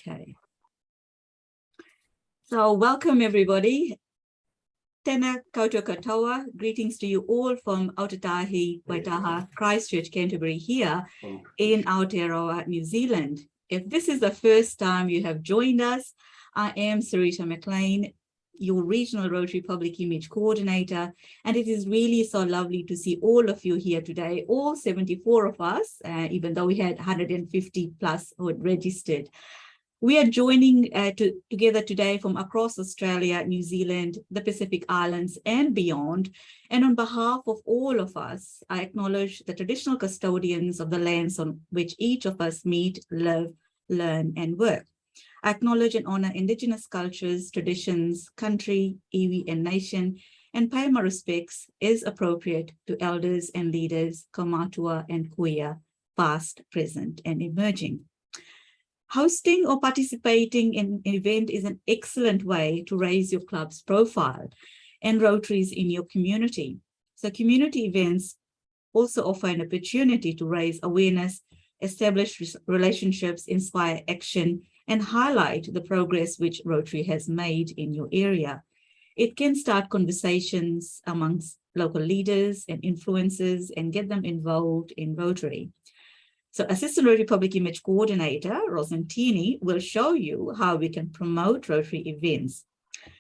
Okay. So welcome everybody. Tēnā koutou katoa. Greetings to you all from Aotearoa, Waitaha, Christchurch, Canterbury here in Aotearoa, New Zealand. If this is the first time you have joined us, I am Sarita McLean, your Regional Rotary Public Image Coordinator, and it is really so lovely to see all of you here today, all 74 of us, even though we had 150 plus who had registered. We are joining together today from across Australia, New Zealand, the Pacific Islands, and beyond. And on behalf of all of us, I acknowledge the traditional custodians of the lands on which each of us meet, live, learn, and work. I acknowledge and honor Indigenous cultures, traditions, country, iwi, and nation, and pay my respects as appropriate to elders and leaders, kaumatua and kuia, past, present, and emerging. Hosting or participating in an event is an excellent way to raise your club's profile and Rotaries in your community. So community events also offer an opportunity to raise awareness, establish relationships, inspire action, and highlight the progress which Rotary has made in your area. It can start conversations amongst local leaders and influencers and get them involved in Rotary. So Assistant Rotary Public Image Coordinator, Rosalind Tierney, will show you how we can promote Rotary events.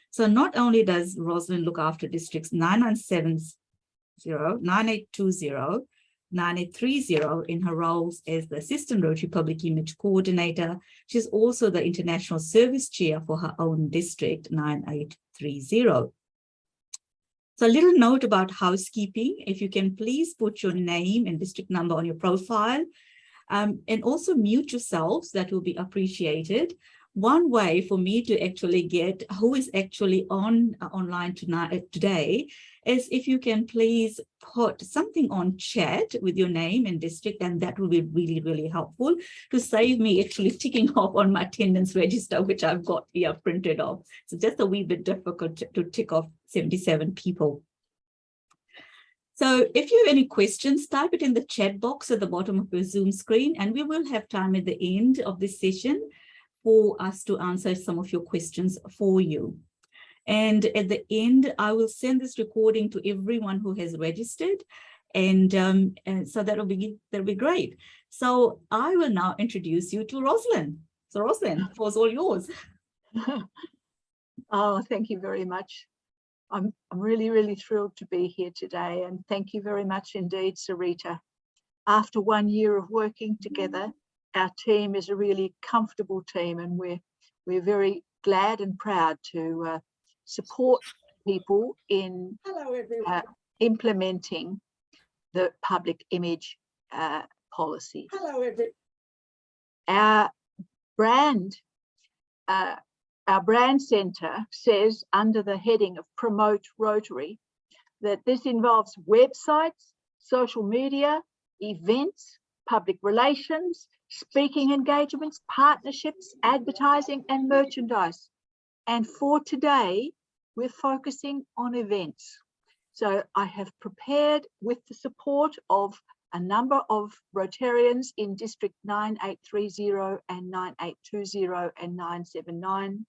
So not only does Rosalind look after districts 9970, 9820, 9830 in her roles as the Assistant Rotary Public Image Coordinator, she's also the International Service Chair for her own district, 9830. So a little note about housekeeping. If you can please put your name and district number on your profile, and also mute yourselves, that will be appreciated. One way for me to actually get who is actually online today is if you can please put something on chat with your name and district, and that will be really, really helpful to save me actually ticking off on my attendance register, which I've got here printed off. So just a wee bit difficult to tick off 77 people. So if you have any questions, type it in the chat box at the bottom of your Zoom screen, and we will have time at the end of this session for us to answer some of your questions for you. And at the end, I will send this recording to everyone who has registered, and so that'll be great. So I will now introduce you to Rosalind. So Rosalind, the floor is all yours. Oh, thank you very much. I'm really, really thrilled to be here today, and thank you very much indeed, Sarita. After 1 year of working together, our team is a really comfortable team, and we're very glad and proud to support people in implementing the public image policy. Hello, everyone. Our brand centre says under the heading of Promote Rotary that this involves websites, social media, events, public relations, speaking engagements, partnerships, advertising and merchandise. And for today, we're focusing on events. So I have prepared, with the support of a number of Rotarians in District 9830 and 9820 and 9790,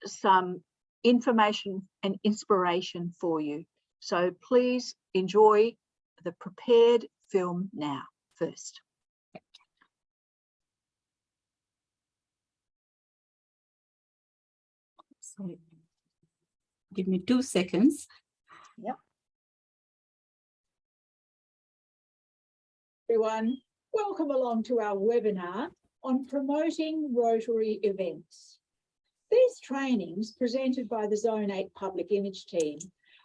some information and inspiration for you. So please enjoy the prepared film now first. So give me 2 seconds. Yep. Everyone, welcome along to our webinar on promoting Rotary events. These trainings, presented by the Zone 8 Public Image team,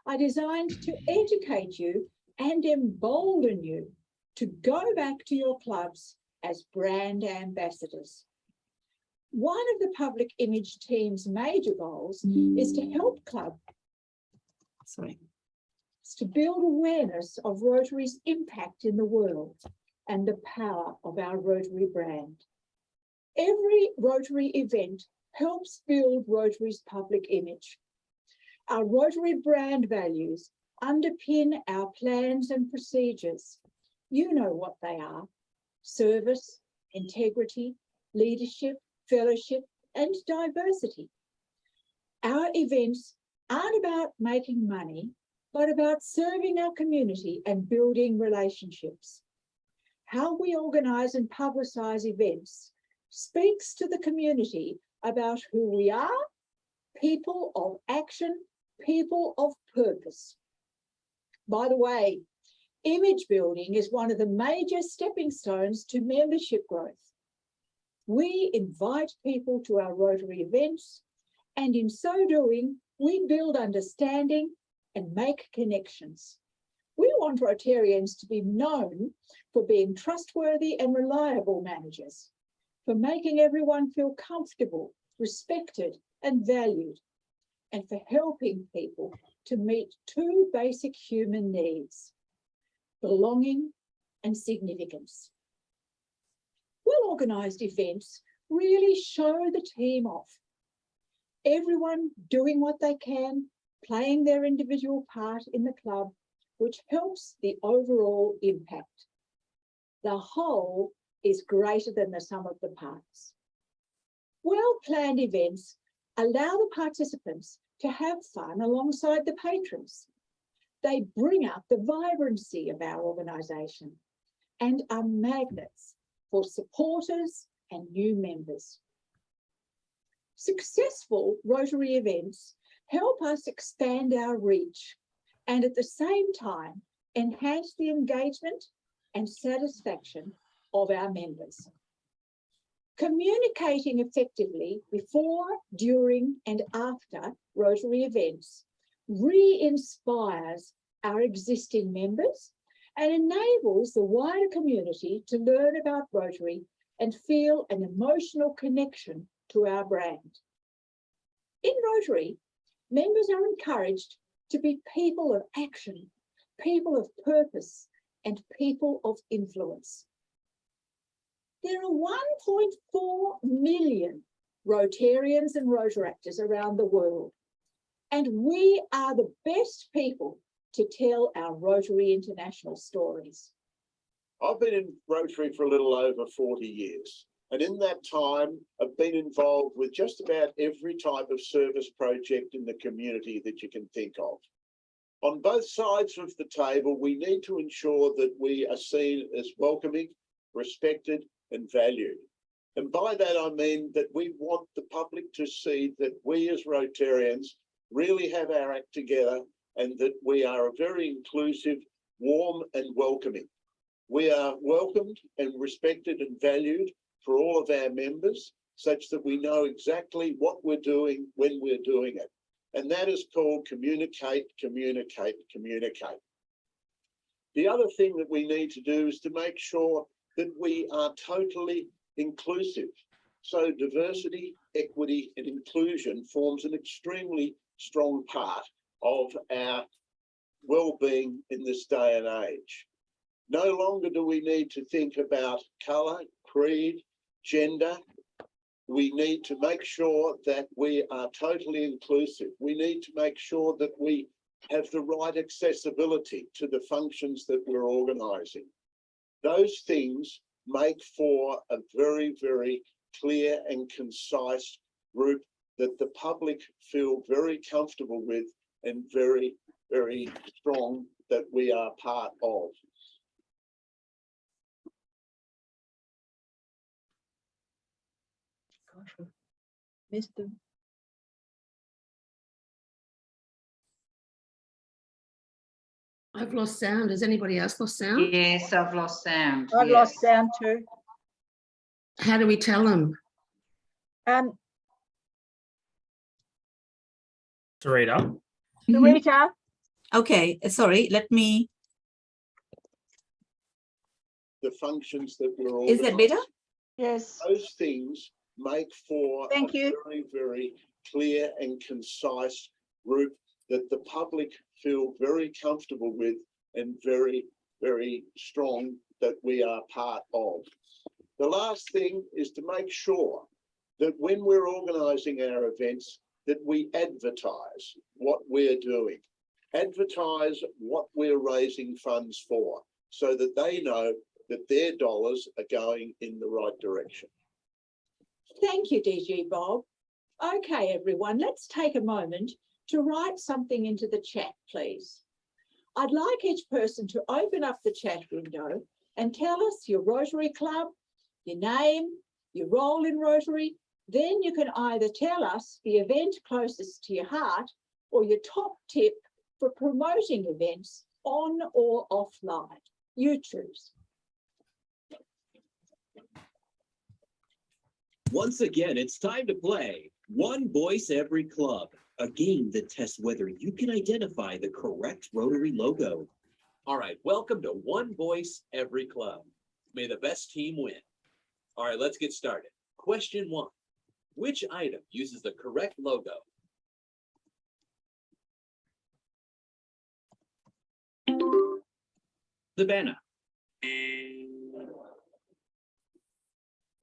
are designed to educate you and embolden you to go back to your clubs as brand ambassadors. One of the Public Image team's major goals is to help clubs to build awareness of Rotary's impact in the world and the power of our Rotary brand. Every Rotary event helps build Rotary's public image. Our Rotary brand values underpin our plans and procedures. You know what they are: service, integrity, leadership, fellowship, and diversity. Our events aren't about making money, but about serving our community and building relationships. How we organise and publicise events speaks to the community about who we are, people of action, people of purpose. By the way, image building is one of the major stepping stones to membership growth. We invite people to our Rotary events, and in so doing, we build understanding and make connections. We want Rotarians to be known for being trustworthy and reliable managers, for making everyone feel comfortable, respected, and valued, and for helping people to meet two basic human needs: belonging and significance. Well-organised events really show the team off. Everyone doing what they can, playing their individual part in the club, which helps the overall impact. The whole is greater than the sum of the parts. Well-planned events allow the participants to have fun alongside the patrons. They bring up the vibrancy of our organisation and are magnets for supporters and new members. Successful Rotary events help us expand our reach and at the same time enhance the engagement and satisfaction of our members. Communicating effectively before, during, and after Rotary events re-inspires our existing members and enables the wider community to learn about Rotary and feel an emotional connection to our brand. In Rotary, members are encouraged to be people of action, people of purpose, and people of influence. There are 1.4 million Rotarians and Rotaractors around the world, and we are the best people to tell our Rotary International stories. I've been in Rotary for a little over 40 years. And in that time, I've been involved with just about every type of service project in the community that you can think of. On both sides of the table, we need to ensure that we are seen as welcoming, respected, and valued. And by that, I mean that we want the public to see that we as Rotarians really have our act together and that we are a very inclusive, warm, and welcoming. We are welcomed and respected and valued for all of our members, such that we know exactly what we're doing when we're doing it. And that is called communicate, communicate, communicate. The other thing that we need to do is to make sure that we are totally inclusive. So diversity, equity, and inclusion forms an extremely strong part of our well-being in this day and age. No longer do we need to think about colour, creed, gender. We need to make sure that we are totally inclusive. We need to make sure that we have the right accessibility to the functions that we're organising. Those things make for a very, very clear and concise group that the public feel very comfortable with and very, very strong that we are part of. Mr. I've lost sound. Has anybody else lost sound? Yes, I've lost sound. I've yes. lost sound too. How do we tell them? Sarita. Rita, Okay, sorry, let me, The functions that we're is that better? yes. Those things make for Thank you. very, very clear and concise group that the public feel very comfortable with and very, very strong that we are part of. The last thing is to make sure that when we're organising our events, that we advertise what we're doing, advertise what we're raising funds for, so that they know that their dollars are going in the right direction. Thank you, DG Bob. Okay, everyone, let's take a moment to write something into the chat, please. I'd like each person to open up the chat window and tell us your Rotary Club, your name, your role in Rotary. Then you can either tell us the event closest to your heart or your top tip for promoting events on or offline. You choose. Once again, it's time to play One Voice Every Club, a game that tests whether you can identify the correct Rotary logo. All right, welcome to One Voice Every Club. May the best team win. All right, let's get started. Question 1. Which item uses the correct logo? The banner.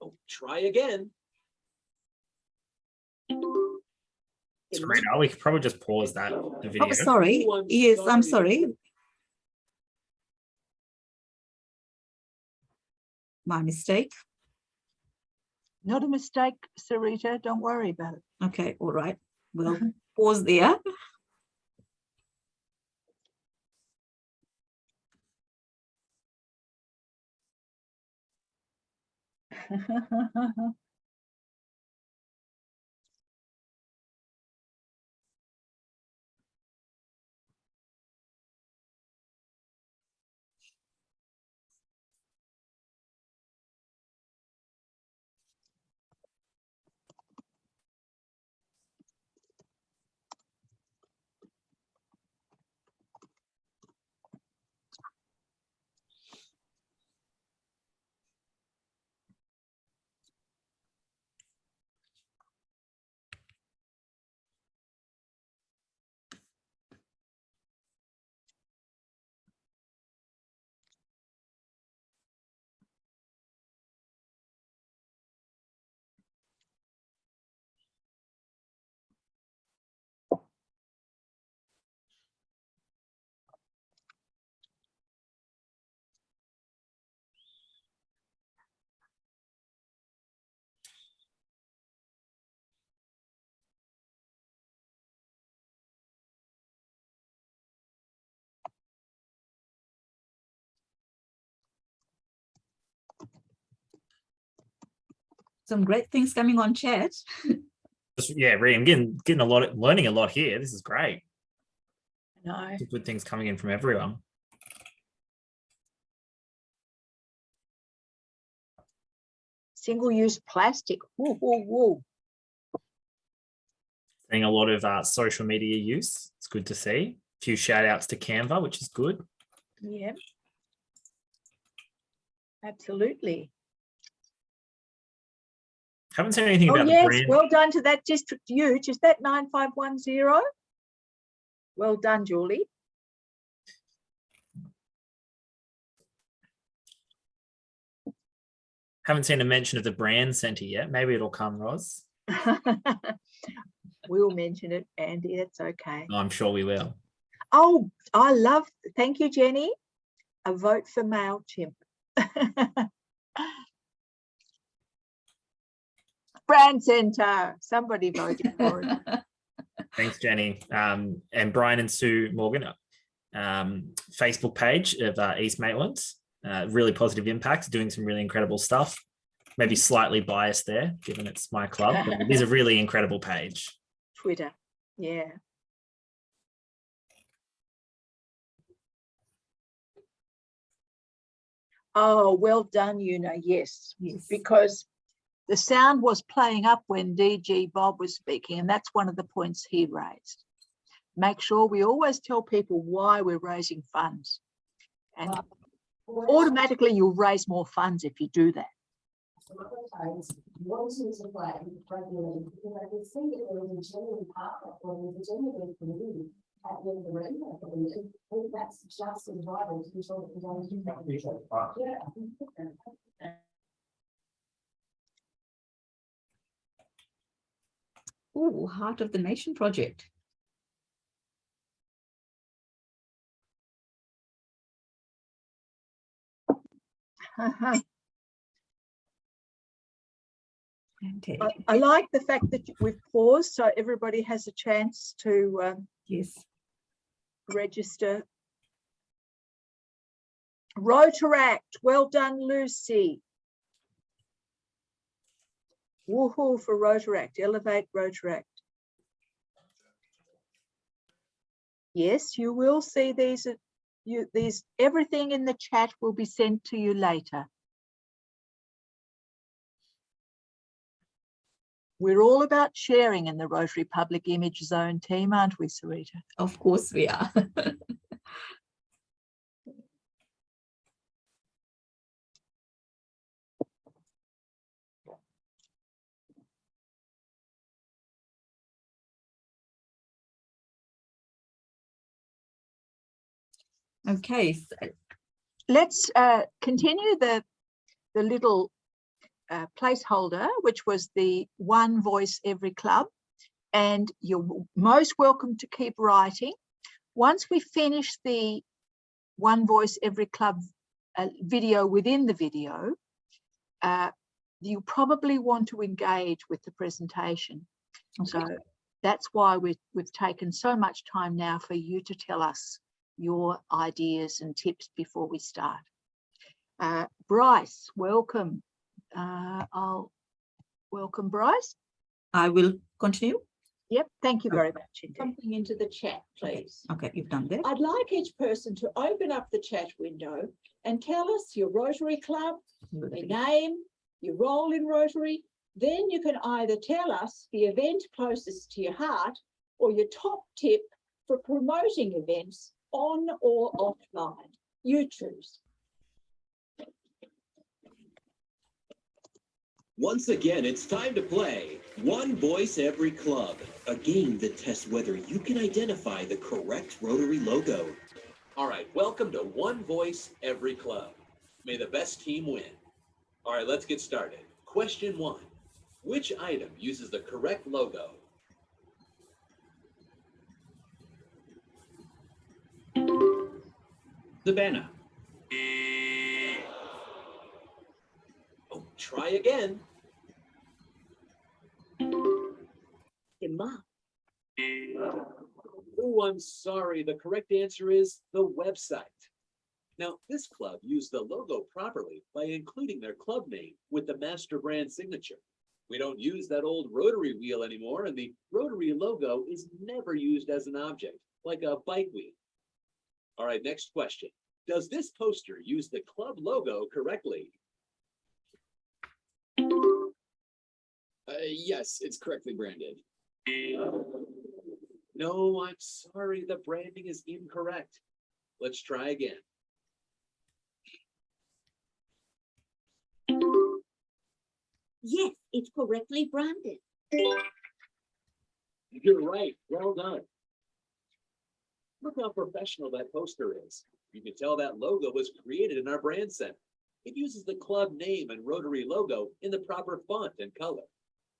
Oh, try again. Serena, we could probably just pause that the video. Oh, sorry. Yes, I'm sorry. My mistake. Not a mistake, Sarita. Don't worry about it. Okay, all right. We'll pause there. Some great things coming on chat. Yeah, Ree, I'm getting a lot, learning a lot here. This is great. No. Good things coming in from everyone. Single-use plastic. Woo, woo, woo. Seeing a lot of social media use. It's good to see. A few shout outs to Canva, which is good. Yeah. Absolutely. Haven't seen anything Oh, about the yes. brand. Well done to that district huge. Is that 9510? Well done, Julie. Haven't seen a mention of the brand centre yet. Maybe it'll come, Roz. We'll mention it, Andy. That's okay. I'm sure we will. Oh, I love, thank you, Jenny. A vote for MailChimp. Brand Centre. Somebody voted for it. Thanks, Jenny. And Brian and Sue Morgan, Facebook page of East Maitland. Really positive impact, doing some really incredible stuff. Maybe slightly biased there, given it's my club, but it is a really incredible page. Twitter, yeah. Oh, well done, Una. Yes, because the sound was playing up when DG Bob was speaking, and that's one of the points he raised. Make sure we always tell people why we're raising funds. And automatically you'll raise more funds if you do that. Wanting to play regularly because I could see that there was a genuine partner for the genuine community at the end of the room. I think that's just as vital to ensure that we don't do that. Yeah. Oh, Heart of the Nation project. Okay. I like the fact that we've paused so everybody has a chance to Yes. register. Rotaract, well done, Lucy. Woohoo for Rotaract, elevate Rotaract. Yes, you will see these. Everything in the chat will be sent to you later. We're all about sharing in the Rotary Public Image Zone team, aren't we, Sarita? Of course we are. Okay. So, Let's continue the little placeholder, which was the one voice every club. And you're most welcome to keep writing. Once we finish the one voice every club video within the video, you probably want to engage with the presentation. Okay. So that's why we've taken so much time now for you to tell us your ideas and tips before we start. Bryce, welcome. I'll welcome Bryce. I will continue. Yep, thank you very much. Something into the chat, please. Okay, you've done that. I'd like each person to open up the chat window and tell us your Rotary Club, your name, your role in Rotary. Then you can either tell us the event closest to your heart or your top tip for promoting events on or offline. You choose. Once again, it's time to play One Voice Every Club, a game that tests whether you can identify the correct Rotary logo. All right, welcome to One Voice Every Club. May the best team win. All right, let's get started. Question 1. Which item uses the correct logo? The banner. Oh, try again. Oh, I'm sorry. The correct answer is the website. Now, this club used the logo properly by including their club name with the master brand signature. We don't use that old Rotary wheel anymore, and the Rotary logo is never used as an object, like a bike wheel. All right, next question. Does this poster use the club logo correctly? Yes, it's correctly branded. No, I'm sorry. The branding is incorrect. Let's try again. Yes, it's correctly branded. You're right. Well done. Look how professional that poster is. You can tell that logo was created in our brand center. It uses the club name and Rotary logo in the proper font and color.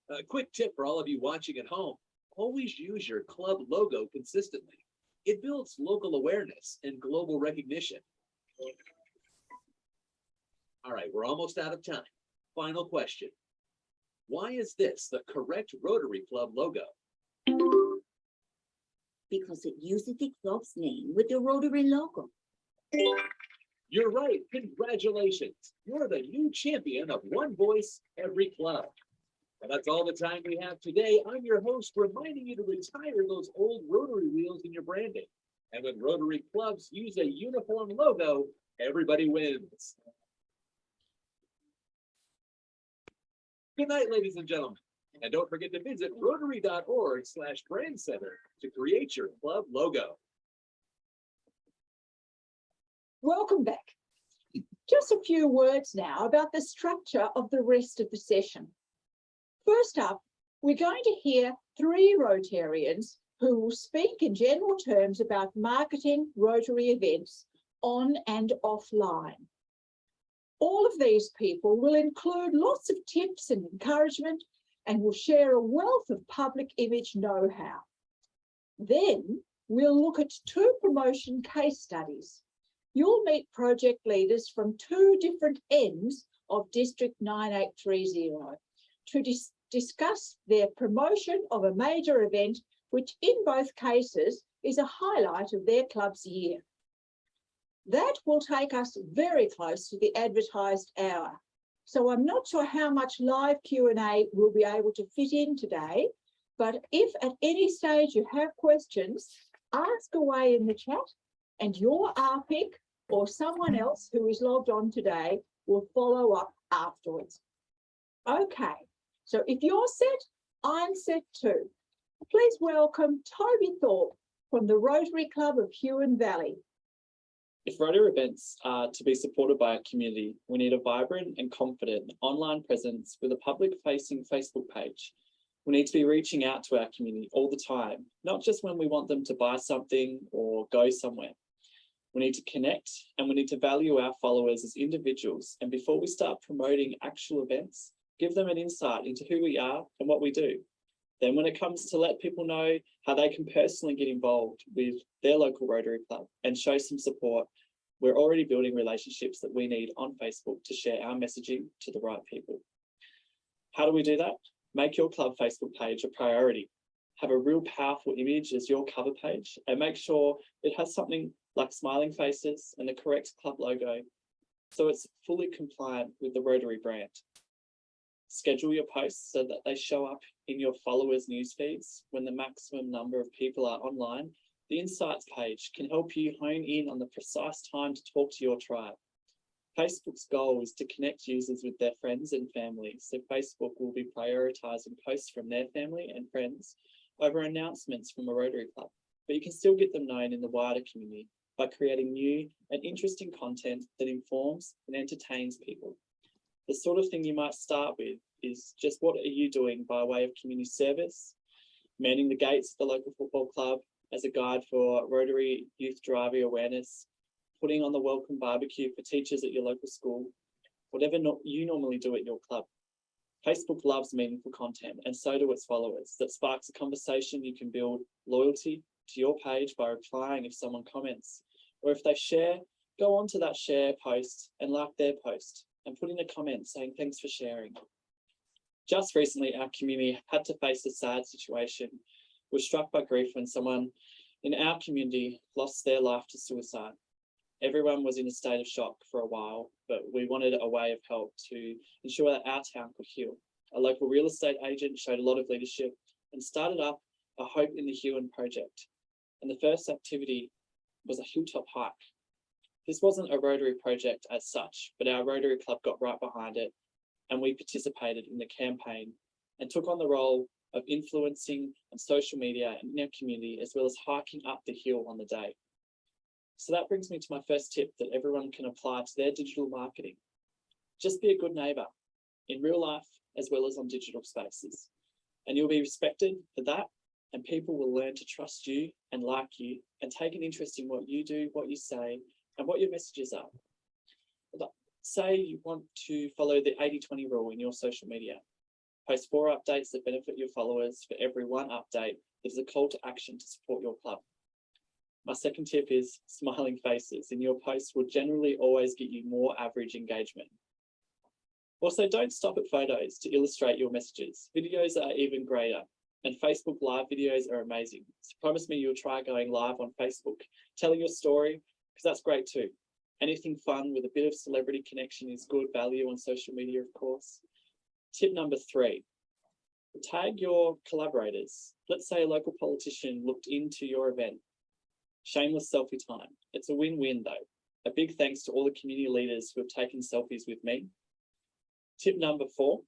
A quick tip for all of you watching at home, always use your club logo consistently. It builds local awareness and global recognition. All right, we're almost out of time. Final question. Why is this the correct Rotary Club logo? Because it uses the club's name with the Rotary logo. You're right. Congratulations. You're the new champion of One Voice Every Club. Well, that's all the time we have today. I'm your host, reminding you to retire those old Rotary wheels in your branding. And when Rotary clubs use a uniform logo, everybody wins. Good night, ladies and gentlemen. And don't forget to visit rotary.org/brand center to create your club logo. Welcome back. Just a few words now about the structure of the rest of the session. First up, we're going to hear 3 Rotarians who will speak in general terms about marketing Rotary events on and offline. All of these people will include lots of tips and encouragement and will share a wealth of public image know-how. Then we'll look at 2 promotion case studies. You'll meet project leaders from 2 different ends of District 9830 to discuss their promotion of a major event, which in both cases is a highlight of their club's year. That will take us very close to the advertised hour. So I'm not sure how much live Q&A we'll be able to fit in today, but if at any stage you have questions, ask away in the chat, and your RPIC or someone else who is logged on today will follow up afterwards. Okay, so if you're set, I'm set too. Please welcome Toby Thorpe from the Rotary Club of Huon Valley. If Rotary events are to be supported by our community, we need a vibrant and confident online presence with a public-facing Facebook page. We need to be reaching out to our community all the time, not just when we want them to buy something or go somewhere. We need to connect, and we need to value our followers as individuals. And before we start promoting actual events, give them an insight into who we are and what we do. Then when it comes to let people know how they can personally get involved with their local Rotary Club and show some support, we're already building relationships that we need on Facebook to share our messaging to the right people. How do we do that? Make your club Facebook page a priority. Have a real powerful image as your cover page, and make sure it has something like smiling faces and the correct club logo, so it's fully compliant with the Rotary brand. Schedule your posts so that they show up in your followers' news feeds when the maximum number of people are online. The Insights page can help you hone in on the precise time to talk to your tribe. Facebook's goal is to connect users with their friends and family, so Facebook will be prioritising posts from their family and friends over announcements from a Rotary Club. But you can still get them known in the wider community by creating new and interesting content that informs and entertains people. The sort of thing you might start with is just, what are you doing by way of community service, manning the gates of the local football club as a guide for Rotary youth driving awareness, putting on the welcome barbecue for teachers at your local school, whatever you normally do at your club. Facebook loves meaningful content, and so do its followers. That sparks a conversation. You can build loyalty to your page by replying if someone comments, or if they share, go on to that share post and like their post and put in a comment saying thanks for sharing. Just recently, our community had to face a sad situation. We were struck by grief when someone in our community lost their life to suicide. Everyone was in a state of shock for a while, but we wanted a way of help to ensure that our town could heal. A local real estate agent showed a lot of leadership and started up a Hope in the Huon project. And the first activity was a Hilltop Hike. This wasn't a Rotary project as such, but our Rotary Club got right behind it, and we participated in the campaign and took on the role of influencing on social media and in our community, as well as hiking up the hill on the day. So that brings me to my first tip that everyone can apply to their digital marketing. Just be a good neighbour in real life as well as on digital spaces, and you'll be respected for that, and people will learn to trust you and like you and take an interest in what you do, what you say, and what your messages are. Say you want to follow the 80-20 rule in your social media. Post 4 updates that benefit your followers for every 1 update that is a call to action to support your club. My second tip is smiling faces, and your posts will generally always get you more average engagement. Also, don't stop at photos to illustrate your messages. Videos are even greater, and Facebook live videos are amazing. So promise me you'll try going live on Facebook, telling your story, because that's great too. Anything fun with a bit of celebrity connection is good value on social media, of course. Tip number 3, tag your collaborators. Let's say a local politician looked into your event. Shameless selfie time. It's a win-win though. A big thanks to all the community leaders who have taken selfies with me. Tip number 4,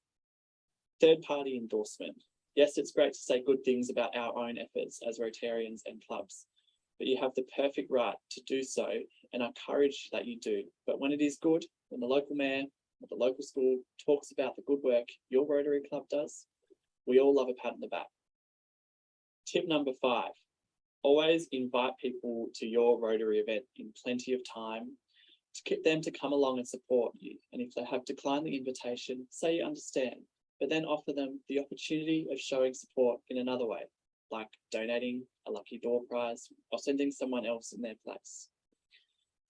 third-party endorsement. Yes, it's great to say good things about our own efforts as Rotarians and clubs, but you have the perfect right to do so, and I encourage that you do. But when it is good, when the local mayor or the local school talks about the good work your Rotary Club does, we all love a pat on the back. Tip number 5, always invite people to your Rotary event in plenty of time to get them to come along and support you. And if they have declined the invitation, say you understand, but then offer them the opportunity of showing support in another way, like donating a lucky door prize or sending someone else in their place.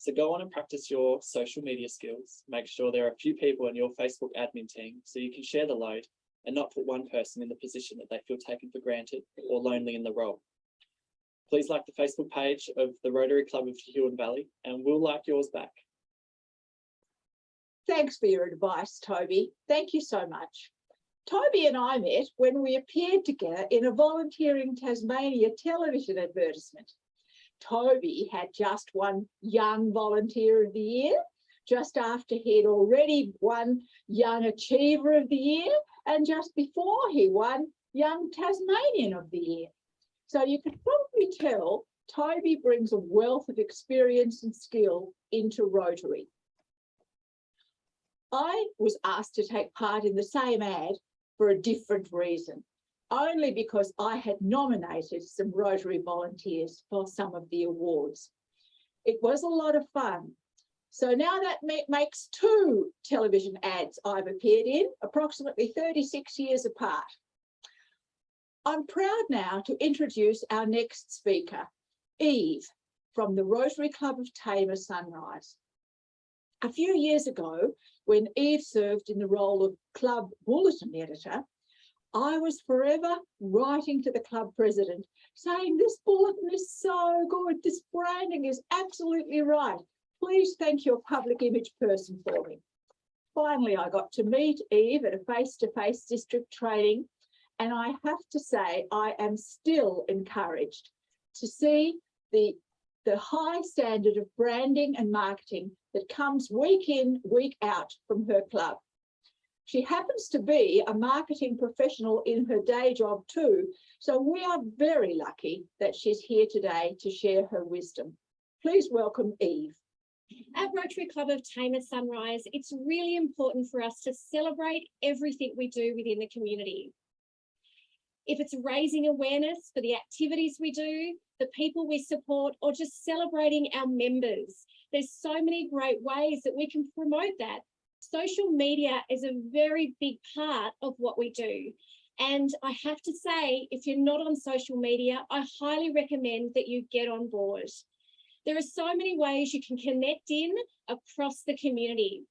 So go on and practice your social media skills. Make sure there are a few people in your Facebook admin team so you can share the load and not put one person in the position that they feel taken for granted or lonely in the role. Please like the Facebook page of the Rotary Club of Huon Valley, and we'll like yours back. Thanks for your advice, Toby. Thank you so much. Toby and I met when we appeared together in a Volunteering Tasmania television advertisement. Toby had just won Young Volunteer of the Year, just after he'd already won Young Achiever of the Year, and just before he won Young Tasmanian of the Year. So you can probably tell Toby brings a wealth of experience and skill into Rotary. I was asked to take part in the same ad for a different reason, only because I had nominated some Rotary volunteers for some of the awards. It was a lot of fun. So now that makes 2 television ads I've appeared in, approximately 36 years apart. I'm proud now to introduce our next speaker, Eve, from the Rotary Club of Tamar Sunrise. A few years ago, when Eve served in the role of club bulletin editor, I was forever writing to the club president saying, this bulletin is so good, this branding is absolutely right. Please thank your public image person for me. Finally, I got to meet Eve at a face-to-face district training, and I have to say I am still encouraged to see the high standard of branding and marketing that comes week in, week out from her club. She happens to be a marketing professional in her day job too, so we are very lucky that she's here today to share her wisdom. Please welcome Eve. At Rotary Club of Tamar Sunrise, it's really important for us to celebrate everything we do within the community. If it's raising awareness for the activities we do, the people we support, or just celebrating our members, there's so many great ways that we can promote that. Social media is a very big part of what we do. And I have to say, if you're not on social media, I highly recommend that you get on board. There are so many ways you can connect in across the community.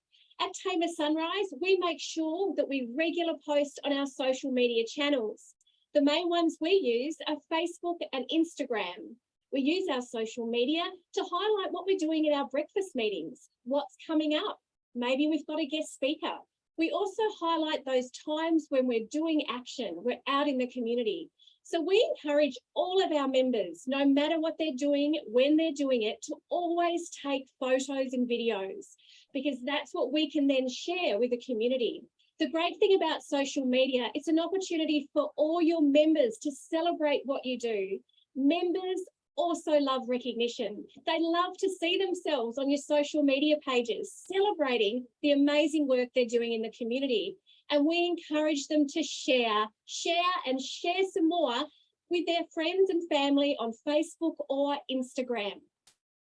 At Tamar Sunrise, we make sure that we regularly post on our social media channels. The main ones we use are Facebook and Instagram. We use our social media to highlight what we're doing in our breakfast meetings, what's coming up. Maybe we've got a guest speaker. We also highlight those times when we're doing action, we're out in the community. So we encourage all of our members, no matter what they're doing, when they're doing it, to always take photos and videos, because that's what we can then share with the community. The great thing about social media, it's an opportunity for all your members to celebrate what you do. Members also love recognition. They love to see themselves on your social media pages, celebrating the amazing work they're doing in the community. And we encourage them to share some more with their friends and family on Facebook or Instagram.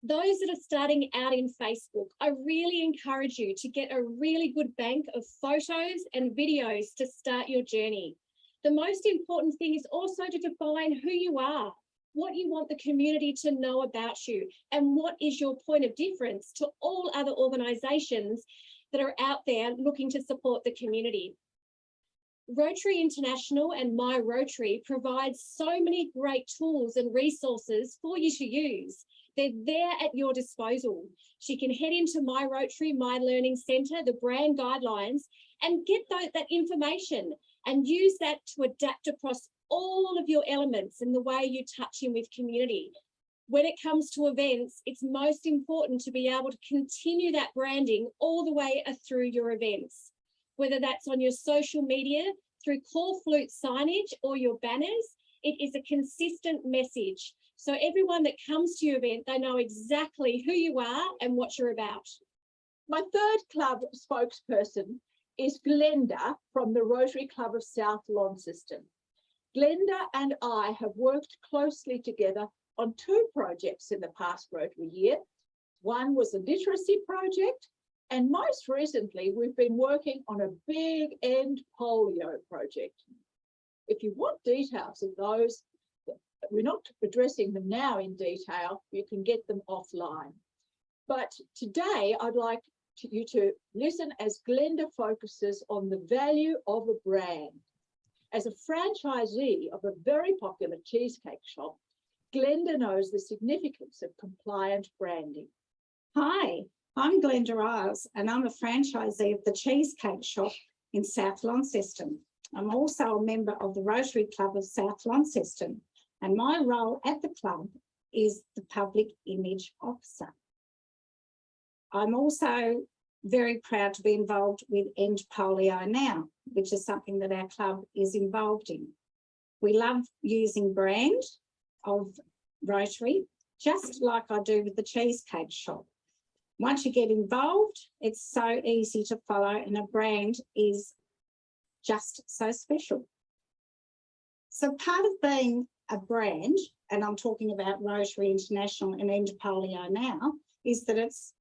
Those that are starting out in Facebook, I really encourage you to get a really good bank of photos and videos to start your journey. The most important thing is also to define who you are, what you want the community to know about you, and what is your point of difference to all other organisations that are out there looking to support the community. Rotary International and My Rotary provides so many great tools and resources for you to use. They're there at your disposal. So you can head into My Rotary, My Learning Centre, the brand guidelines, and get that information and use that to adapt across all of your elements and the way you touch in with community. When it comes to events, it's most important to be able to continue that branding all the way through your events, whether that's on your social media, through call flute signage or your banners. It is a consistent message. So everyone that comes to your event, they know exactly who you are and what you're about. My third club spokesperson is Glenda from the Rotary Club of South Launceston. Glenda and I have worked closely together on 2 projects in the past Rotary year. One was a literacy project, and most recently, we've been working on a big end polio project. If you want details of those, we're not addressing them now in detail, you can get them offline. But today I'd like you to listen as Glenda focuses on the value of a brand. As a franchisee of a very popular cheesecake shop, Glenda knows the significance of compliant branding. Hi, I'm Glenda Riles, and I'm a franchisee of the Cheesecake Shop in South Launceston. I'm also a member of the Rotary Club of South Launceston, and my role at the club is the Public Image Officer. I'm also very proud to be involved with End Polio Now, which is something that our club is involved in. We love using brand of Rotary, just like I do with the Cheesecake Shop. Once you get involved, it's so easy to follow, and a brand is just so special. So part of being a brand, and I'm talking about Rotary International and End Polio Now, is that it's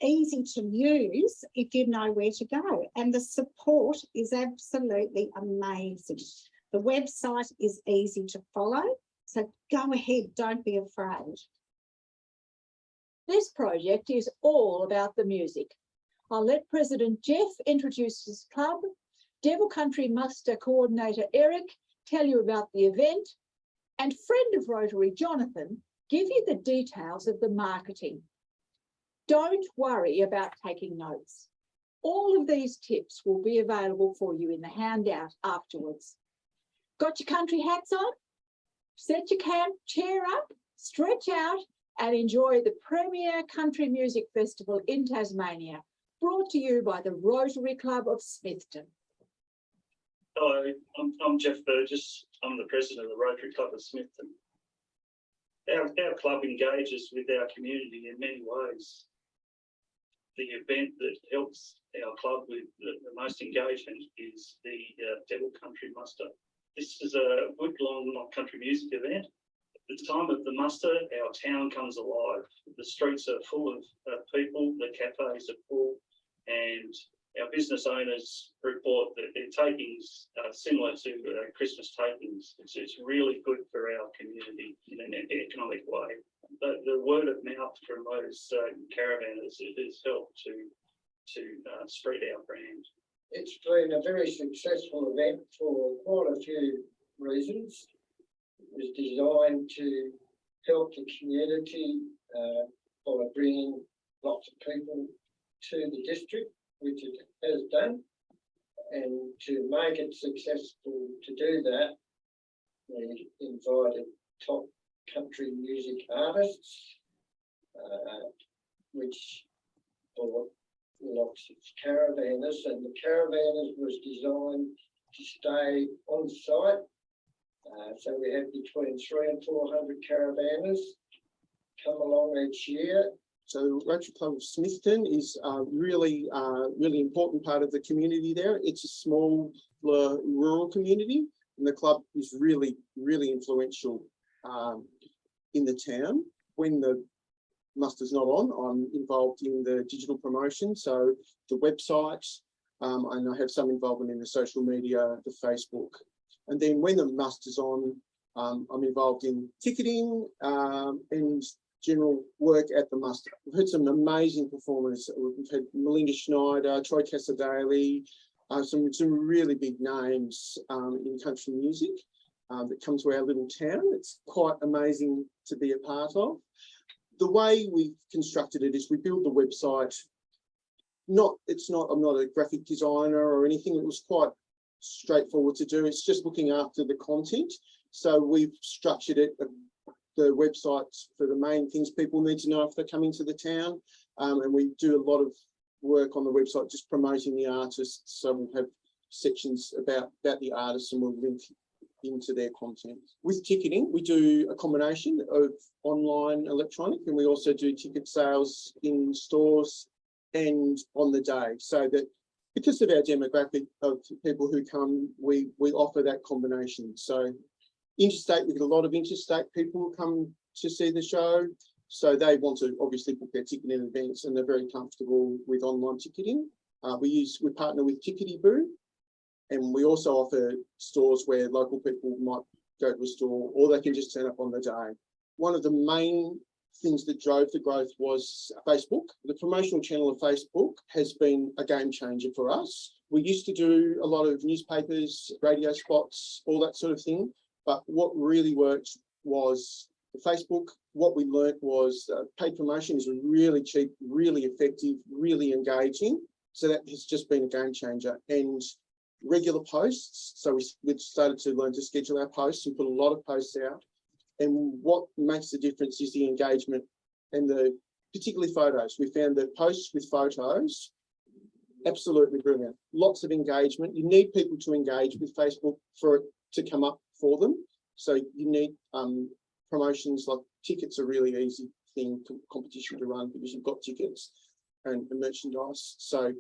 easy to use if you know where to go, and the support is absolutely amazing. The website is easy to follow, so go ahead, don't be afraid. This project is all about the music. I'll let President Jeff introduce his club, Devil Country Muster Coordinator Eric tell you about the event, and friend of Rotary Jonathan give you the details of the marketing. Don't worry about taking notes. All of these tips will be available for you in the handout afterwards. Got your country hats on? Set your camp chair up, stretch out, and enjoy the premier country music festival in Tasmania, brought to you by the Rotary Club of Smithton. Hello, I'm Jeff Burgess. I'm the president of the Rotary Club of Smithton. Our club engages with our community in many ways. The event that helps our club with the most engagement is the Devil Country Muster. This is a week-long country music event. At the time of the muster, our town comes alive. The streets are full of people, the cafes are full, and our business owners report that their takings are similar to Christmas takings. It's really good for our community in an economic way. The word of mouth from those caravanners has helped to spread our brand. It's been a very successful event for quite a few reasons. It was designed to help the community by bringing lots of people to the district, which it has done. And to make it successful to do that, we invited top country music artists, which brought lots of caravanners, and the caravanners was designed to stay on site. So we have between 300 and 400 caravanners come along each year. So the Rotary Club of Smithton is really important part of the community there. It's a small rural community, and the club is really influential in the town. When the muster's not on, I'm involved in the digital promotion, so the website, and I have some involvement in the social media, the Facebook. And then when the muster's on, I'm involved in ticketing and general work at the muster. We've had some amazing performers. We've had Melinda Schneider, Troy Casadale, some really big names in country music that come to our little town. It's quite amazing to be a part of. The way we've constructed it is we build the website. I'm not a graphic designer or anything. It was quite straightforward to do. It's just looking after the content. So we've structured it, the website, for the main things people need to know if they're coming to the town. And we do a lot of work on the website just promoting the artists. So we'll have sections about the artists, and we'll link into their content. With ticketing, we do a combination of online, electronic, and we also do ticket sales in stores and on the day, so that because of our demographic of people who come, we offer that combination. So interstate, we get a lot of interstate people who come to see the show, so they want to obviously book their ticket in advance, and they're very comfortable with online ticketing. We partner with Tickety Boo, and we also offer stores where local people might go to a store, or they can just turn up on the day. One of the main things that drove the growth was Facebook. The promotional channel of Facebook has been a game changer for us. We used to do a lot of newspapers, radio spots, all that sort of thing. But what really worked was the Facebook. What we learnt was paid promotion is really cheap, really effective, really engaging. So that has just been a game changer. And regular posts. So we've started to learn to schedule our posts and put a lot of posts out. And what makes the difference is the engagement and particularly photos. We found that posts with photos, absolutely brilliant. Lots of engagement. You need people to engage with Facebook for it to come up for them. So you need promotions like tickets, a really easy competition to run because you've got tickets and merchandise. So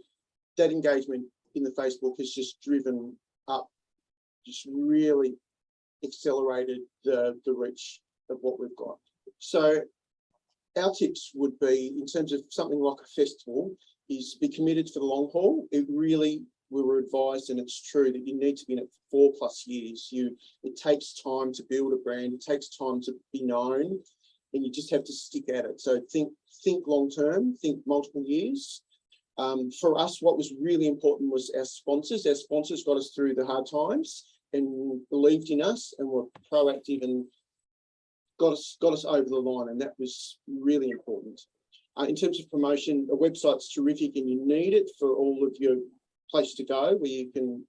that engagement in the Facebook has just driven up, just really accelerated the reach of what we've got. So our tips would be, in terms of something like a festival, is be committed for the long haul. We were advised, and it's true, that you need to be in it for 4+ years. It takes time to build a brand, it takes time to be known, and you just have to stick at it. So think long term, think multiple years. For us, what was really important was our sponsors. Our sponsors got us through the hard times and believed in us and were proactive and got us over the line, and that was really important. In terms of promotion, a website's terrific and you need it for all of your place to go where you can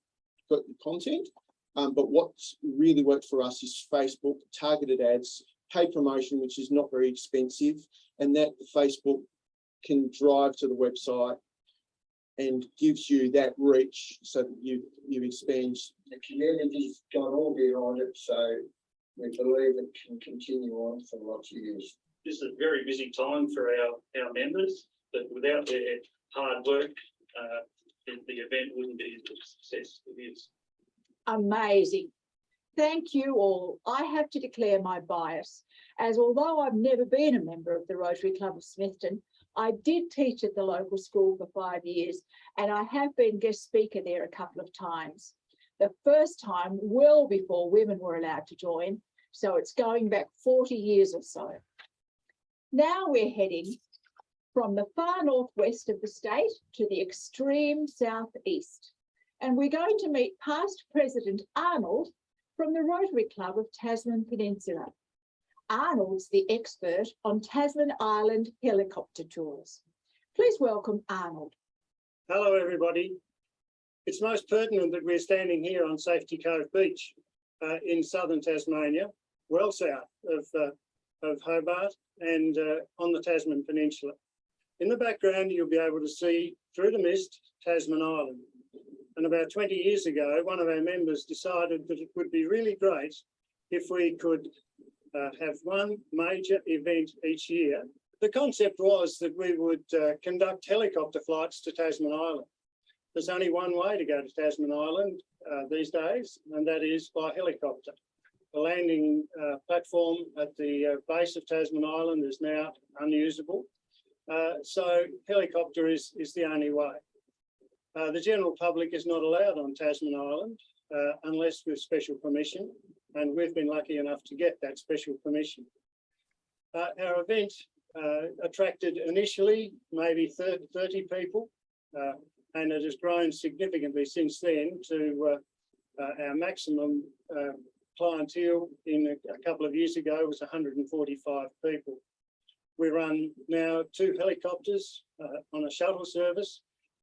put your content. But what's really worked for us is Facebook, targeted ads, paid promotion, which is not very expensive, and that Facebook can drive to the website and gives you that reach so that you expand. The community's got all behind it, so we believe it can continue on for lots of years. This is a very busy time for our members, but without their hard work, the event wouldn't be the success it is. Amazing. Thank you all. I have to declare my bias, as although I've never been a member of the Rotary Club of Smithton, I did teach at the local school for 5 years, and I have been guest speaker there a couple of times. The first time well before women were allowed to join, so it's going back 40 years or so. Now we're heading from the far northwest of the state to the extreme southeast. And we're going to meet past President Arnold from the Rotary Club of Tasman Peninsula. Arnold's the expert on Tasman Island helicopter tours. Please welcome Arnold. Hello, everybody. It's most pertinent that we're standing here on Safety Cove Beach in southern Tasmania, well south of Hobart and on the Tasman Peninsula. In the background, you'll be able to see through the mist, Tasman Island. And about 20 years ago, one of our members decided that it would be really great if we could have one major event each year. The concept was that we would conduct helicopter flights to Tasman Island. There's only one way to go to Tasman Island these days, and that is by helicopter. The landing platform at the base of Tasman Island is now unusable. So helicopter is the only way. The general public is not allowed on Tasman Island unless with special permission, and we've been lucky enough to get that special permission. Our event attracted initially maybe 30 people, and it has grown significantly since then to our maximum clientele in a couple of years ago was 145 people. We run now 2 helicopters on a shuttle service.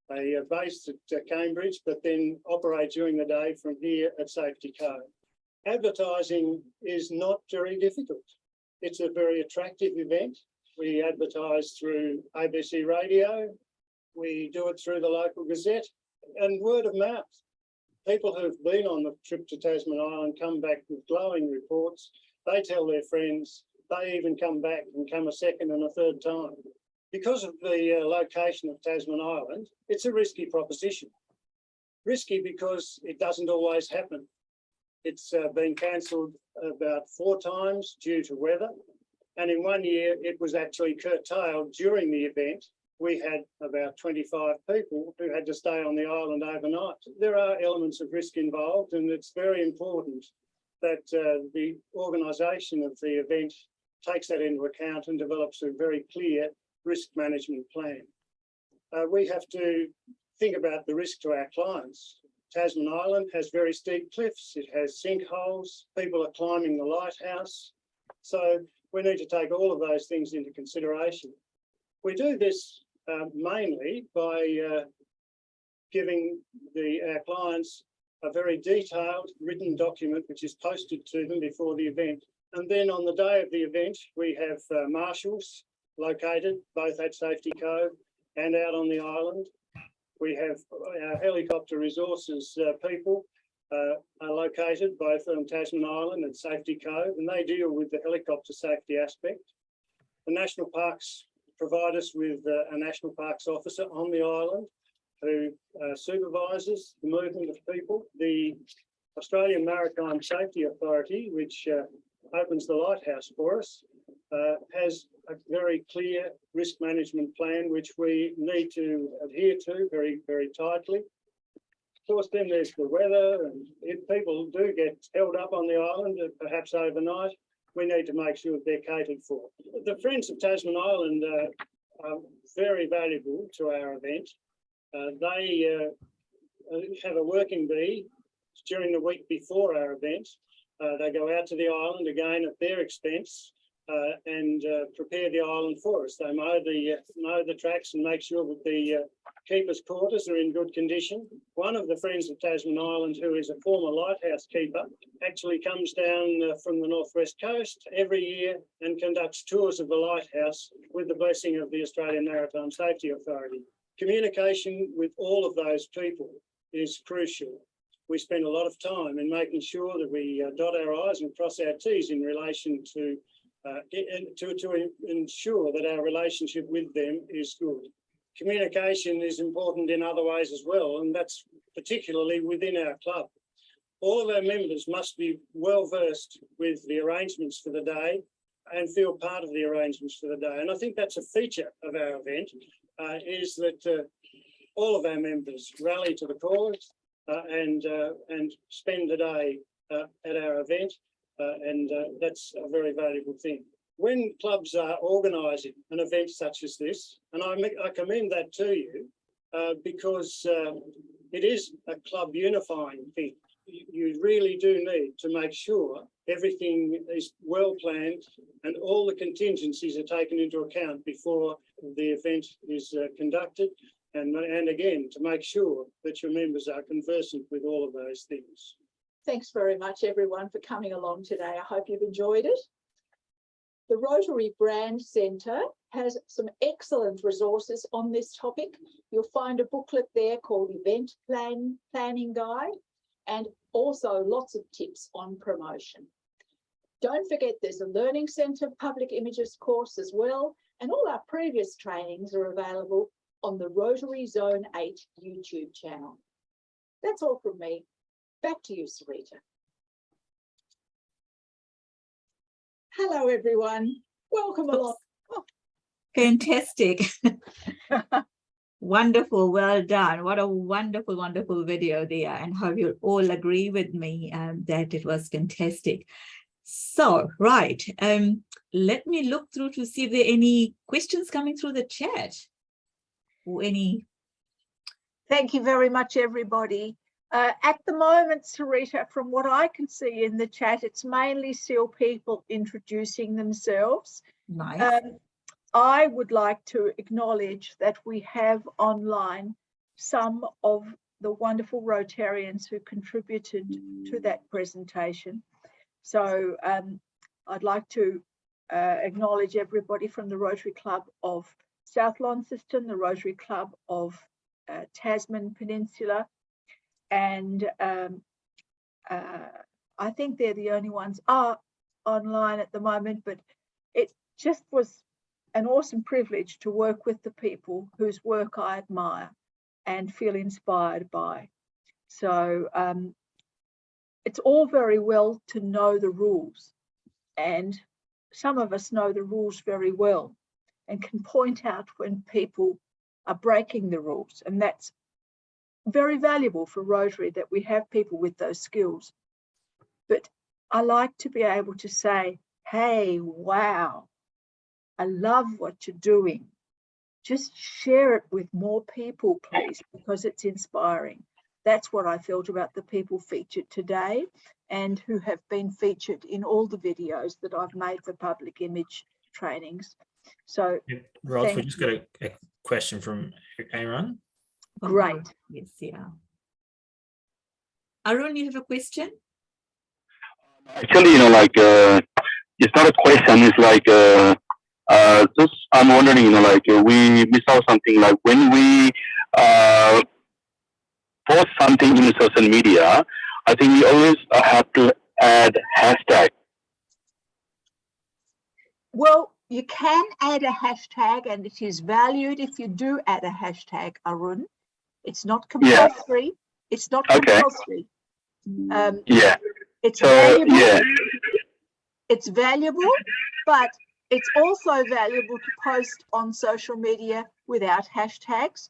They are based at Cambridge, but then operate during the day from here at Safety Cove. Advertising is not very difficult. It's a very attractive event. We advertise through ABC Radio. We do it through the local Gazette and word of mouth. People who've been on the trip to Tasman Island come back with glowing reports. They tell their friends. They even come back and come a second and a third time. Because of the location of Tasman Island, it's a risky proposition. Risky because it doesn't always happen. It's been cancelled about 4 times due to weather. And in one year, it was actually curtailed during the event. We had about 25 people who had to stay on the island overnight. There are elements of risk involved, and it's very important that the organisation of the event takes that into account and develops a very clear risk management plan. We have to think about the risk to our clients. Tasman Island has very steep cliffs, it has sinkholes, people are climbing the lighthouse. So we need to take all of those things into consideration. We do this mainly by giving our clients a very detailed written document which is posted to them before the event. And then on the day of the event, we have marshals located both at Safety Cove and out on the island. We have our helicopter resources people are located both on Tasman Island and Safety Cove, and they deal with the helicopter safety aspect. The National Parks provide us with a National Parks officer on the island who supervises the movement of people. The Australian Maritime Safety Authority, which opens the lighthouse for us, has a very clear risk management plan which we need to adhere to very, very tightly. Of course, then there's the weather, and if people do get held up on the island, perhaps overnight, we need to make sure they're catered for. The Friends of Tasman Island are very valuable to our event. They have a working bee during the week before our event. They go out to the island again at their expense and prepare the island for us. They mow the tracks and make sure that the keepers' quarters are in good condition. One of the Friends of Tasman Island, who is a former lighthouse keeper, actually comes down from the northwest coast every year and conducts tours of the lighthouse with the blessing of the Australian Maritime Safety Authority. Communication with all of those people is crucial. We spend a lot of time in making sure that we dot our I's and cross our T's in relation to ensure that our relationship with them is good. Communication is important in other ways as well, and that's particularly within our club. All of our members must be well versed with the arrangements for the day and feel part of the arrangements for the day. And I think that's a feature of our event, is that all of our members rally to the cause and spend the day at our event, and that's a very valuable thing. When clubs are organising an event such as this, and I commend that to you, because it is a club unifying thing. You really do need to make sure everything is well planned and all the contingencies are taken into account before the event is conducted, and again, to make sure that your members are conversant with all of those things. Thanks very much, everyone, for coming along today. I hope you've enjoyed it. The Rotary Brand Centre has some excellent resources on this topic. You'll find a booklet there called Event Planning Guide, and also lots of tips on promotion. Don't forget there's a Learning Centre Public Images course as well, and all our previous trainings are available on the Rotary Zone 8 YouTube channel. That's all from me. Back to you, Sarita. Hello, everyone. Welcome along. Oh. Fantastic. Wonderful. Well done. What a wonderful, wonderful video there. And hope you'll all agree with me that it was fantastic. So, right. Let me look through to see if there are any questions coming through the chat or any. Thank you very much, everybody. At the moment, Sarita, from what I can see in the chat, it's mainly still people introducing themselves. Nice. I would like to acknowledge that we have online some of the wonderful Rotarians who contributed to that presentation. So I'd like to acknowledge everybody from the Rotary Club of South Launceston, the Rotary Club of Tasman Peninsula, and I think they're the only ones are online at the moment, but it just was an awesome privilege to work with the people whose work I admire and feel inspired by. So it's all very well to know the rules, and some of us know the rules very well and can point out when people are breaking the rules, and that's very valuable for Rotary that we have people with those skills. But I like to be able to say, hey, wow, I love what you're doing. Just share it with more people, please, because it's inspiring. That's what I felt about the people featured today and who have been featured in all the videos that I've made for public image trainings. So, Rod, we just got a question from Aaron. Great. Yes, yeah. Arun, you have a question? Actually, it's not a question. It's like just I'm wondering, we saw something like when we post something in social media, I think we always have to add hashtag. Well, you can add a hashtag, and it is valued if you do add a hashtag, Arun. It's not compulsory. Yeah. It's not compulsory. It's valuable. Yeah. It's valuable, but it's also valuable to post on social media without hashtags.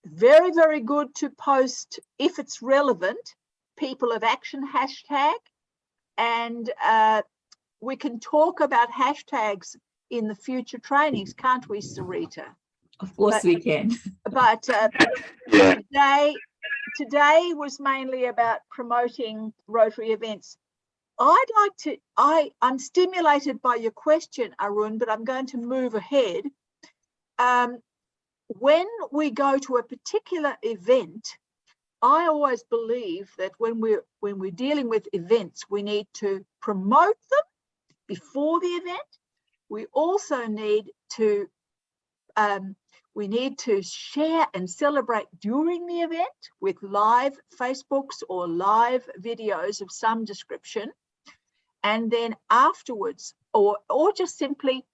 Very, very good to post if it's relevant, people of action hashtag, and we can talk about hashtags in the future trainings, can't we, Sarita? Of course we can. But today was mainly about promoting Rotary events. I'm stimulated by your question, Arun, but I'm going to move ahead. When we go to a particular event, I always believe that when we're dealing with events, we need to promote them before the event. We also need to share and celebrate during the event with live Facebooks or live videos of some description. And then afterwards, or just simply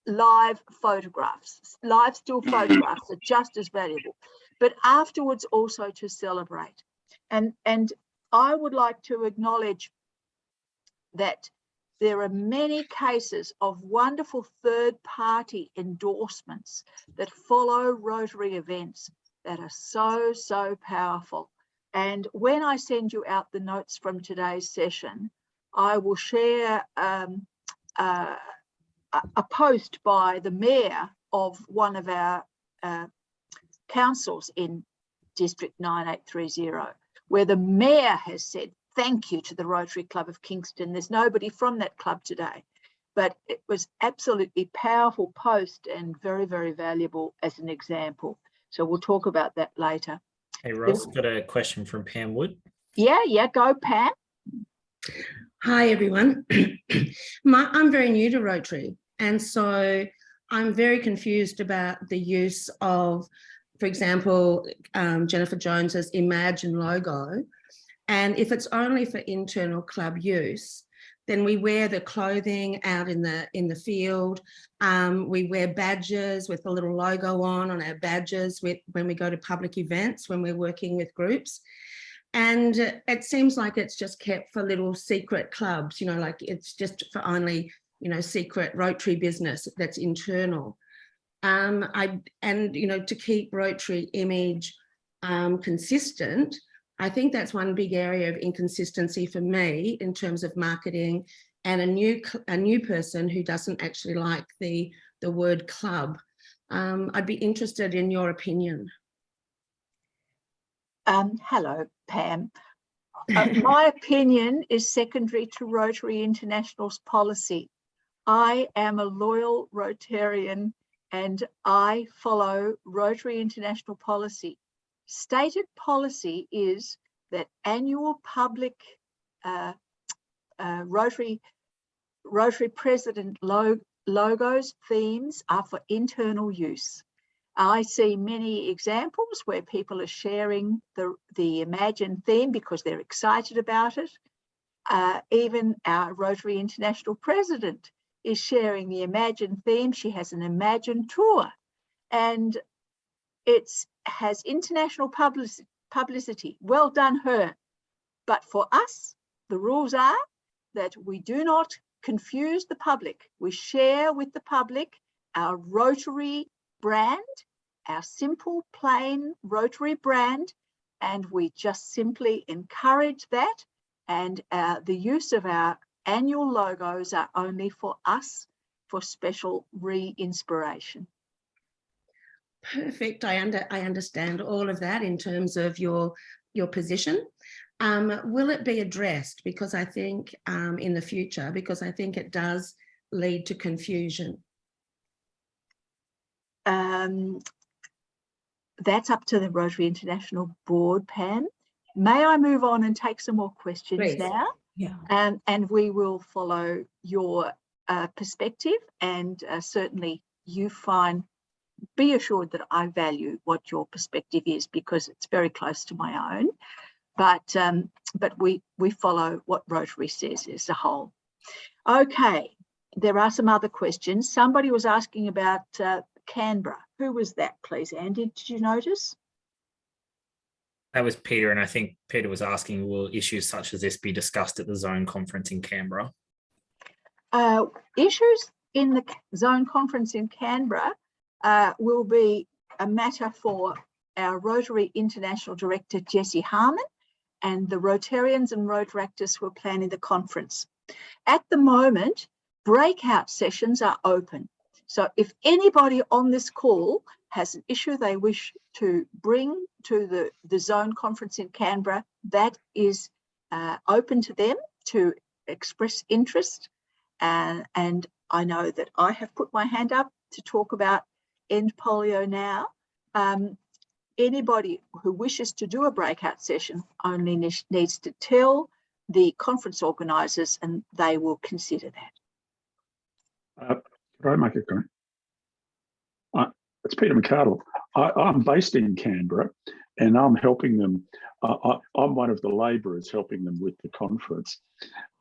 live photographs, live still photographs are just as valuable, but afterwards also to celebrate. And I would like to acknowledge that there are many cases of wonderful third-party endorsements that follow Rotary events that are so, so powerful. And when I send you out the notes from today's session, I will share a post by the mayor of one of our councils in District 9830, where the mayor has said, thank you to the Rotary Club of Kingston. There's nobody from that club today, but it was absolutely powerful post and very, very valuable as an example. So we'll talk about that later. Hey, Ross, got a question from Pam Wood. Yeah, go Pam. Hi, everyone. I'm very new to Rotary, and so I'm very confused about the use of, for example, Jennifer Jones's Imagine logo. And if it's only for internal club use, then we wear the clothing out in the field. We wear badges with a little logo on our badges when we go to public events, when we're working with groups. And it seems like it's just kept for little secret clubs, like it's just for only, secret Rotary business that's internal. To keep Rotary image consistent, I think that's one big area of inconsistency for me in terms of marketing, and a new person who doesn't actually like the word club. I'd be interested in your opinion. Hello, Pam. My opinion is secondary to Rotary International's policy. I am a loyal Rotarian and I follow Rotary International policy. Stated policy is that annual public Rotary president logos, themes are for internal use. I see many examples where people are sharing the Imagine theme because they're excited about it. Even our Rotary International president is sharing the Imagine theme. She has an Imagine tour, and it has international publicity. Well done, her. But for us, the rules are that we do not confuse the public. We share with the public our Rotary brand, our simple, plain Rotary brand, and we just simply encourage that and the use of our annual logos are only for us for special re-inspiration. Perfect. I understand all of that in terms of your position. Will it be addressed? Because I think in the future, because I think it does lead to confusion. That's up to the Rotary International Board, Pam. May I move on and take some more questions Please. now? Yeah. And we will follow your perspective, and certainly you be assured that I value what your perspective is, because it's very close to my own. But we follow what Rotary says as a whole. Okay, there are some other questions. Somebody was asking about Canberra. Who was that, please, Andy? Did you notice? That was Peter, and I think Peter was asking, will issues such as this be discussed at the zone conference in Canberra? Issues in the zone conference in Canberra will be a matter for our Rotary International Director, Jessie Harmon, and the Rotarians and Rotaractors who are planning the conference. At the moment, breakout sessions are open. So if anybody on this call has an issue they wish to bring to the zone conference in Canberra, that is open to them to express interest. And I know that I have put my hand up to talk about End Polio Now. Anybody who wishes to do a breakout session only needs to tell the conference organisers, and they will consider that. Could I make a comment? It's Peter McCardle. I'm based in Canberra, and I'm helping them. I'm one of the labourers helping them with the conference.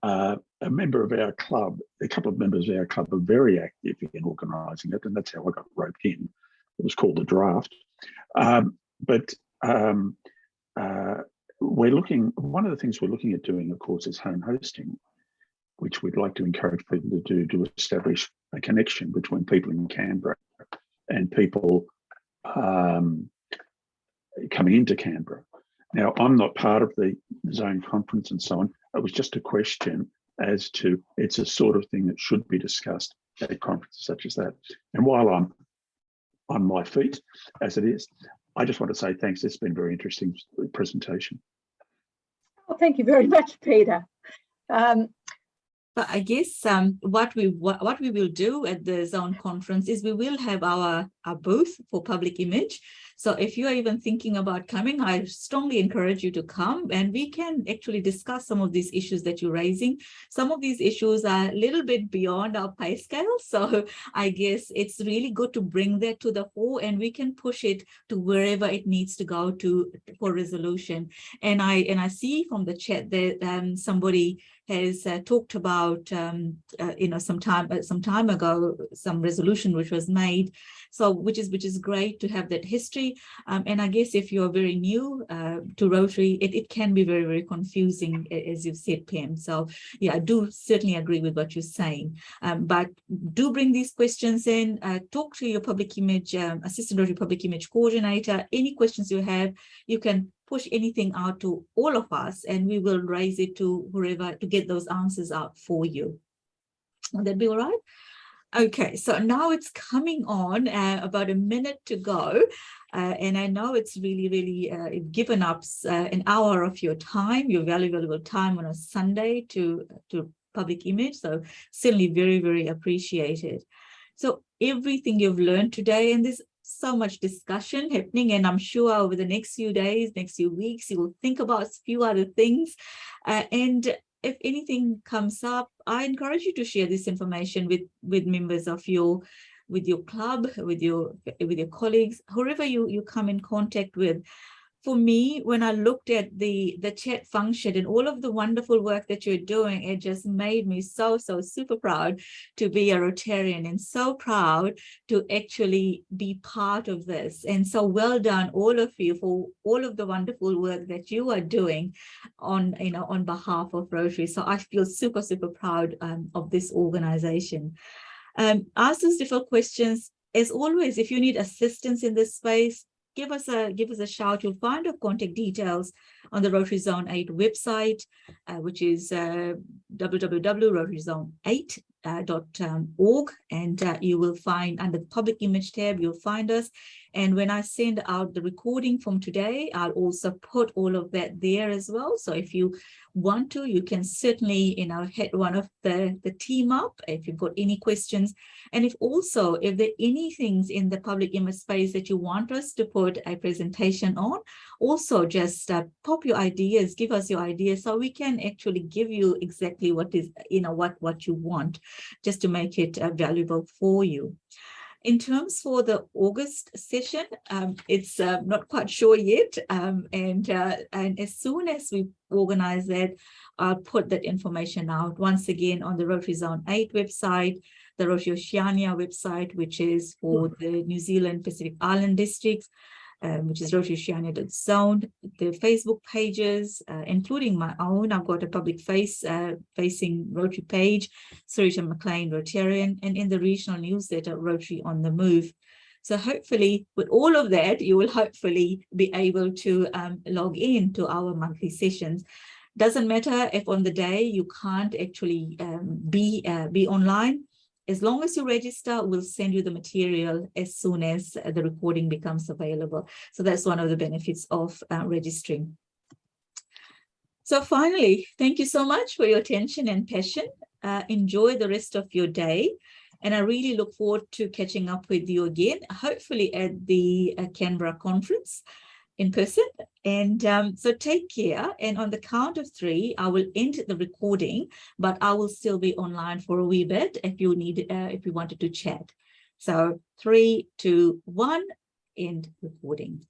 A member of our club, a couple of members of our club are very active in organising it, and that's how I got roped in. It was called the draft. We're looking, one of the things we're looking at doing, of course, is home hosting, which we'd like to encourage people to do, to establish a connection between people in Canberra and people coming into Canberra. Now, I'm not part of the zone conference and so on. It was just a question as to, it's a sort of thing that should be discussed at conferences such as that. And while I'm on my feet, as it is, I just want to say thanks. It's been a very interesting presentation. Well, thank you very much, Peter. But I guess what we will do at the zone conference is we will have our booth for public image. So if you are even thinking about coming, I strongly encourage you to come, and we can actually discuss some of these issues that you're raising. Some of these issues are a little bit beyond our pay scale. So I guess it's really good to bring that to the fore, and we can push it to wherever it needs to go to for resolution. And I see from the chat that somebody has talked about, some time ago, some resolution which was made. So which is great to have that history. And I guess if you're very new to Rotary, it can be very, very confusing, as you've said, Pam. So yeah, I do certainly agree with what you're saying. But do bring these questions in, talk to your public image, Assistant Rotary Public Image Coordinator. Any questions you have, you can push anything out to all of us, and we will raise it to whoever to get those answers out for you. Will that be all right? Okay, so now it's coming on about a minute to go. And I know it's really given up an hour of your time, your valuable time on a Sunday to public image. So certainly very appreciated. So everything you've learned today, and there's so much discussion happening, and I'm sure over the next few days, next few weeks, you will think about a few other things. And if anything comes up, I encourage you to share this information with members of your club, with your colleagues, whoever you come in contact with. For me, when I looked at the chat function and all of the wonderful work that you're doing, it just made me so super proud to be a Rotarian, and so proud to actually be part of this. And so well done, all of you, for all of the wonderful work that you are doing on behalf of Rotary. So I feel super proud of this organization. Ask us different questions. As always, if you need assistance in this space, give us a shout. You'll find our contact details on the Rotary Zone 8 website, which is www.rotaryzone8.org, and you will find under the public image tab, you'll find us. And when I send out the recording from today, I'll also put all of that there as well. So if you want to, you can certainly, hit one of the team up if you've got any questions. And if there are any things in the public image space that you want us to put a presentation on, also just pop your ideas, give us your ideas, so we can actually give you exactly what is, what you want, just to make it valuable for you. In terms for the August session, it's not quite sure yet. And as soon as we organize that, I'll put that information out once again on the Rotary Zone 8 website, the Rotary Oceania website, which is for the New Zealand Pacific Island districts, which is rotary-oceania.zone, the Facebook pages, including my own. I've got a public facing Rotary page, Sarita McLean Rotarian, and in the regional newsletter, Rotary on the Move. So hopefully with all of that, you will hopefully be able to log in to our monthly sessions. Doesn't matter if on the day you can't actually be online. As long as you register, we'll send you the material as soon as the recording becomes available. So that's one of the benefits of registering. So finally, thank you so much for your attention and passion. Enjoy the rest of your day. And I really look forward to catching up with you again, hopefully at the Canberra conference in person. And so take care. And on the count of 3, I will end the recording, but I will still be online for a wee bit if you wanted to chat. So 3, 2, 1, end recording.